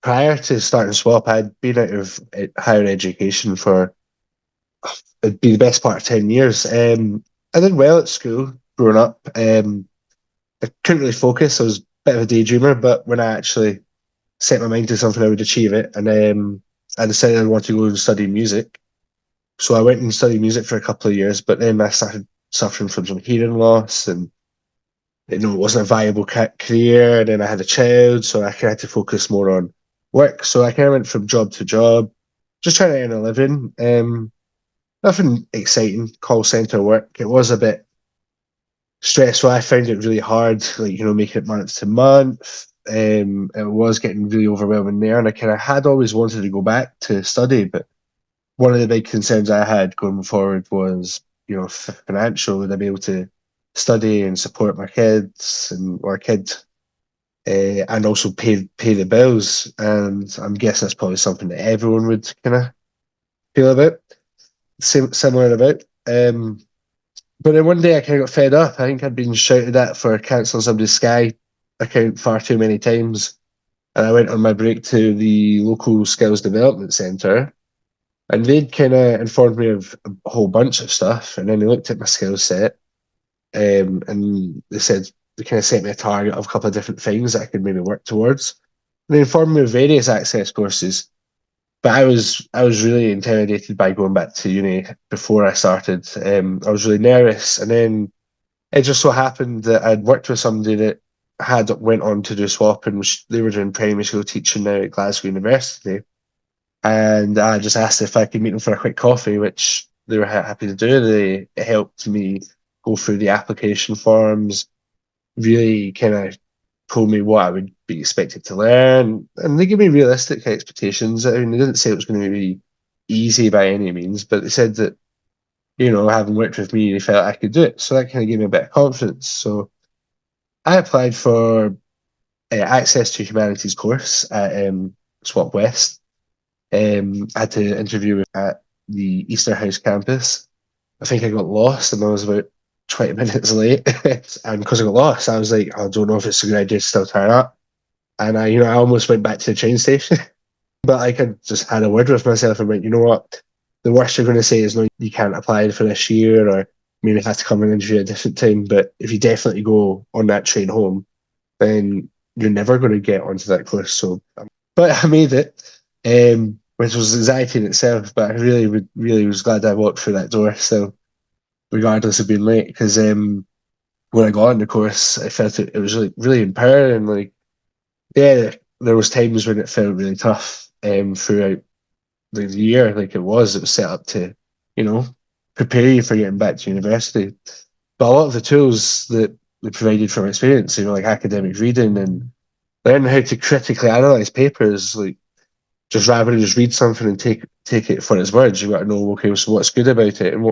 prior to starting SWAP, I'd been out of higher education for it'd be the best part of 10 years. I did well at school growing up. I couldn't really focus. I was a bit of a daydreamer, but when I actually set my mind to something, I would achieve it. And I decided I wanted to go and study music. So I went and studied music for a couple of years, but then I started suffering from some hearing loss and it wasn't a viable career. And then I had a child, so I kind of had to focus more on work. So I kind of went from job to job, just trying to earn a living. Nothing exciting, call center work. It was a bit stressful. I found it really hard, like, making it month to month. It was getting really overwhelming there, and I kind of had always wanted to go back to study, but one of the big concerns I had going forward was, financial. Would I be able to study and support my kids and or kid, and also pay the bills? And I'm guessing that's probably something that everyone would kind of feel about, similar about. But then one day I kind of got fed up. I think I'd been shouted at for cancelling somebody's Sky account far too many times. And I went on my break to the local skills development centre, and they'd kind of informed me of a whole bunch of stuff. And then they looked at my skill set, and they kind of set me a target of a couple of different things that I could maybe work towards. And they informed me of various access courses, but I was really intimidated by going back to uni before I started. I was really nervous, and then it just so happened that I'd worked with somebody that had went on to do swap, and they were doing primary school teaching now at Glasgow University. And I just asked if I could meet them for a quick coffee, which they were happy to do. They helped me go through the application forms, really kind of told me what I would be expected to learn, and they gave me realistic expectations. I mean, they didn't say it was going to be easy by any means, but they said that, having worked with me, they felt I could do it. So that kind of gave me a bit of confidence. So I applied for access to humanities course at SWAPWest. I had to interview at the Easter House campus. I think I got lost and I was about 20 minutes late. And because I got lost, I was like, I don't know if it's a good idea to still turn up. And I almost went back to the train station. But like, I just had a word with myself and went, you know what? The worst you're going to say is, no, you can't apply for this year, or maybe have to come and interview at a different time. But if you definitely go on that train home, then you're never going to get onto that course. So, but I made it, which was anxiety in itself. But I really, really was glad I walked through that door. So, regardless of being late, because when I got on the course, I felt it was really, really empowering. Like, yeah, there was times when it felt really tough throughout the year. Like, it was set up to, you know, prepare you for getting back to university. But a lot of the tools that they provided from experience, like academic reading and learning how to critically analyze papers, like, just rather than just read something and take it for its words, you've got to know, okay, so what's good about it and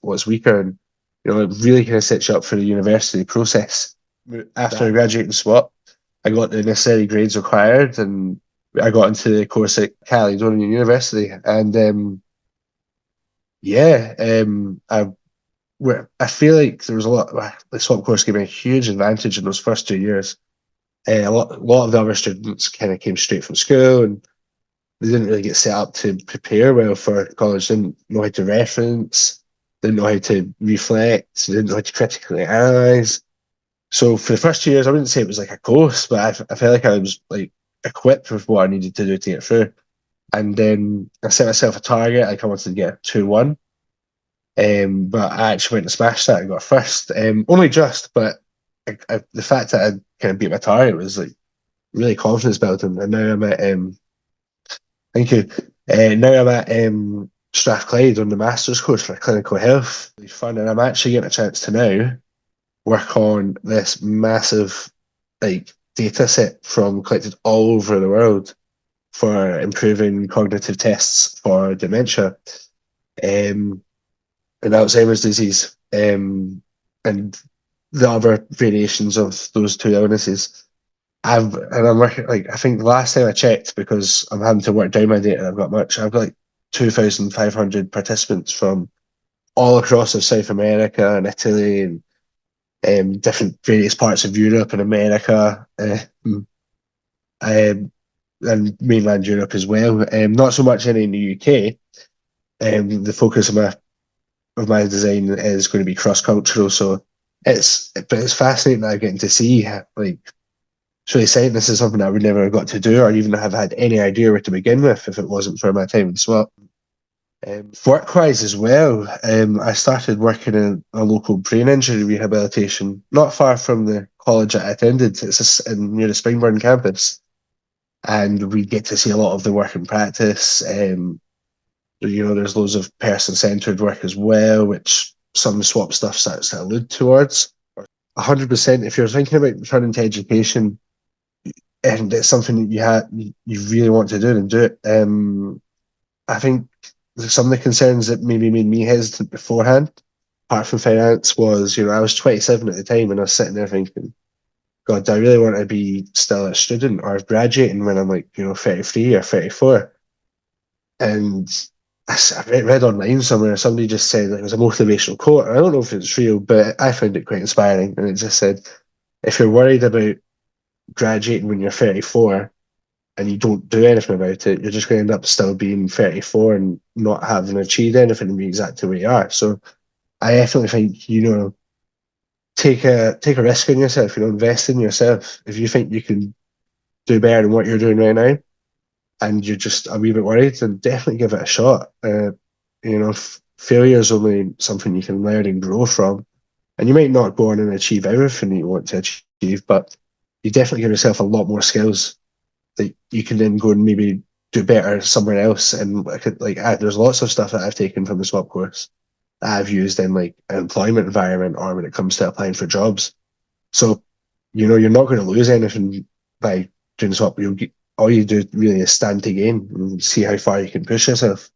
what's weaker, and it really kind of sets you up for the university process. After I graduated SWAT, I got the necessary grades required, and I got into the course at Caledonian University, and yeah, I feel like there was a lot. The SWAT course gave me a huge advantage in those first 2 years. A lot of the other students kind of came straight from school, and they didn't really get set up to prepare well for college. Didn't know how to reference, didn't know how to reflect, didn't know how to critically analyze. So for the first 2 years, I wouldn't say it was like a course, but I felt like I was like equipped with what I needed to do to get through. And then I set myself a target. Like, I wanted to get a 2-1. But I actually went and smashed that and got first. Only just, but the fact that I kind of beat my target was like really confidence building. And now I'm at thank you. Now I'm at Strathclyde on the master's course for clinical health. Really fun, and I'm actually getting a chance to now work on this massive like data set from collected all over the world for improving cognitive tests for dementia, and Alzheimer's disease, and the other variations of those two illnesses. I'm working, like, I think the last time I checked, because I'm having to work down my data, I've got like 2,500 participants from all across of South America and Italy and different various parts of Europe and America. Um, and mainland Europe as well. Not so much in the UK. The focus of my design is going to be cross cultural, so it's fascinating that I'm getting to see like it's really exciting. This is something I would never have got to do, or even have had any idea where to begin with if it wasn't for my time in SWAP. Work-wise as well, I started working in a local brain injury rehabilitation, not far from the college I attended. Near the Springburn campus, and we get to see a lot of the work in practice. There's loads of person-centered work as well, which some of the SWAP stuff starts to allude towards. 100%. If you're thinking about returning to education and it's something that you really want to do, then do it. I think some of the concerns that maybe made me hesitant beforehand, apart from finance, was I was 27 at the time and I was sitting there thinking, God, do I really want to be still a student or graduating when I'm like 33 or 34? And I read online somewhere somebody just said that it was a motivational quote. I don't know if it's real, but I found it quite inspiring. And it just said, if you're worried about graduating when you're 34 and you don't do anything about it, you're just going to end up still being 34 and not having achieved anything and be exactly where you are. So I definitely think, take a risk on yourself, invest in yourself. If you think you can do better than what you're doing right now and you're just a wee bit worried, then definitely give it a shot. Failure is only something you can learn and grow from. And you might not go on and achieve everything that you want to achieve, but you definitely give yourself a lot more skills that you can then go and maybe do better somewhere else. And there's lots of stuff that I've taken from the swap course that I've used in like an employment environment or when it comes to applying for jobs. So, you're not going to lose anything by doing swap. All you do really is stand to gain and see how far you can push yourself.